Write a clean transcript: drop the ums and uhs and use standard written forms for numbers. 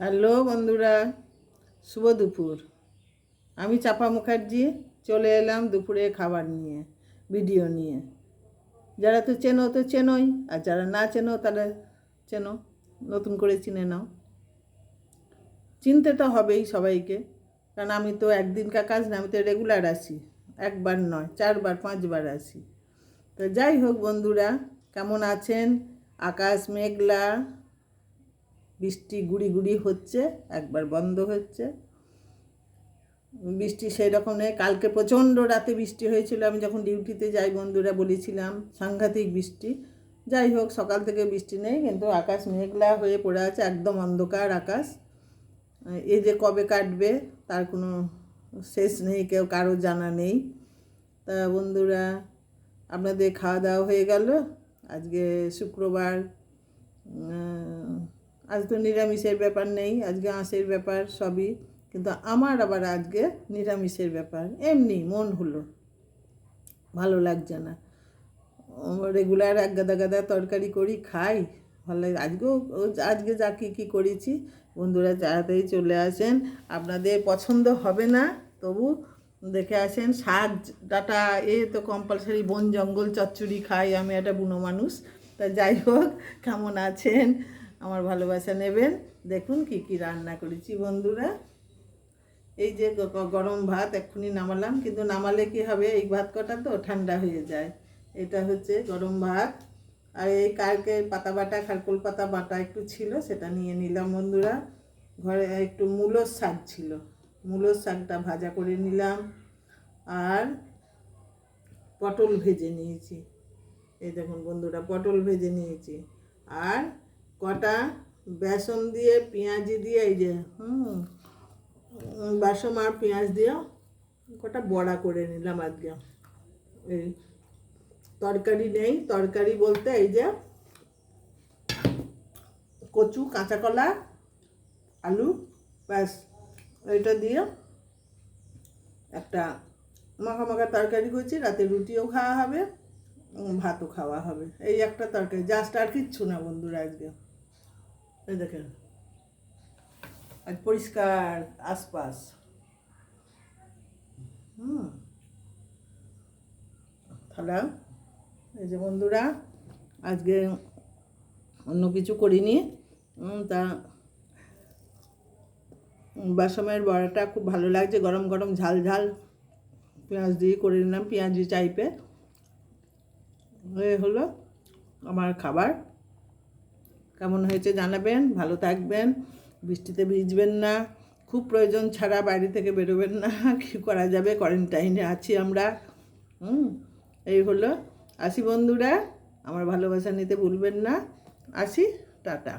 Hello বন্ধুরা, শুভ দুপুর। আমি চাপা মুখার্জি চলে এলাম দুপুরে খাবার নিয়ে, ভিডিও নিয়ে। যারা তো চেনোই, আর যারা না চেনো তারা চেনো, নতুন করে চিনে নাও। চিনতে তো হবেই সবাইকে, কারণ আমি তো একদিনকার কাজ না, আমি তো রেগুলার আসি, একবার নয় 4বার 5বার আসি। তো যাই হোক বন্ধুরা, কেমন আছেন? আকাশ মেঘলা, বৃষ্টি গুড়ি গুড়ি হচ্ছে, একবার বন্ধ হচ্ছে। বৃষ্টি সেই রকম নেই। কালকে প্রচণ্ড রাতে বৃষ্টি হয়েছিল, আমি যখন ডিউটিতে যাই বন্ধুরা বলেছিলাম সাংঘাতিক বৃষ্টি। যাই হোক, সকাল থেকে বৃষ্টি নেই, কিন্তু আকাশ মেঘলা হয়ে পড়ে আছে, একদম অন্ধকার আকাশ। এই যে কবে কাটবে তার কোনো শেষ নেই, কারো জানা নেই। তা বন্ধুরা, আপনাদের খাওয়া দাওয়া হয়ে গেল? আজকে শুক্রবার, আজ তো নিরামিষের ব্যাপার নেই, আজকে আঁশের ব্যাপার সবই, কিন্তু আমার আবার আজকে নিরামিষের ব্যাপার। এমনি মন হলো, ভালো লাগছে না। রেগুলার এক গাদা গাদা তরকারি করি, খাই, ভালো লাগে। আজকে যা কী করেছি বন্ধুরা, তাড়াতাড়ি চলে আসেন। আপনাদের পছন্দ হবে না, তবু দেখে আসেন। শাক ডাটা তো কম্পালসারি, বন জঙ্গল চচ্চড়ি খাই, আমি একটা বুনো মানুষ। তা যাই হোক, কেমন আছেন? আমার ভালোবাসা নেবেন। দেখুন কি রান্না করেছি বন্ধুরা। এই যে গরম ভাত এক্ষুনি নামালাম, কিন্তু নামালে কি হবে, এই ভাত কটা তো ঠান্ডা হয়ে যায়। এটা হচ্ছে গরম ভাত, আর এই কালকে পাতা বাটা, খারকোল পাতা বাটা একটু ছিল, সেটা নিয়ে নিলাম বন্ধুরা। ঘরে একটু মূলোর শাক ছিল, মূলোর শাকটা ভাজা করে নিলাম। আর পটল ভেজে নিয়েছি, এই দেখুন বন্ধুরা, পটল ভেজে নিয়েছি। আর কটা বেসন দিয়ে পেঁয়াজি দিয়ে, এই যে বেসন আর পেঁয়াজ দিয়ে কটা বড়া করে নিলাম আজকে। এই তরকারি নেই, তরকারি বলতে এই যে কচু, কাঁচা কলা, আলু, ব্যাস এটা দিয়ে একটা মাখা মাখা তরকারি করছি। রাতে রুটিও খাওয়া হবে, ভাতও খাওয়া হবে, এই একটা তরকারি, জাস্ট। আর কিচ্ছু না বন্ধুরা আজকে। এই দেখেন, আজ পরিষ্কার আশপাশ। তাহলে এই যে বন্ধুরা, আজকে অন্য কিছু করিনি। তা বেসমের বড়াটা খুব ভালো লাগছে, গরম গরম ঝাল ঝাল পেঁয়াজ দিয়ে করে নিলাম, পেঁয়াজি টাইপের। এই হলো আমার খাবার। কেমন হয়েছে জানাবেন, ভালো থাকবেন, বৃষ্টিতে ভিজবেন না, খুব প্রয়োজন ছাড়া বাইরে থেকে বেরোবেন না। কী করা যাবে, কোয়ারেন্টাইনে আছি আমরা। এই হলো। আসি বন্ধুরা, আমার ভালোবাসা নিতে ভুলবেন না। আসি, টাটা।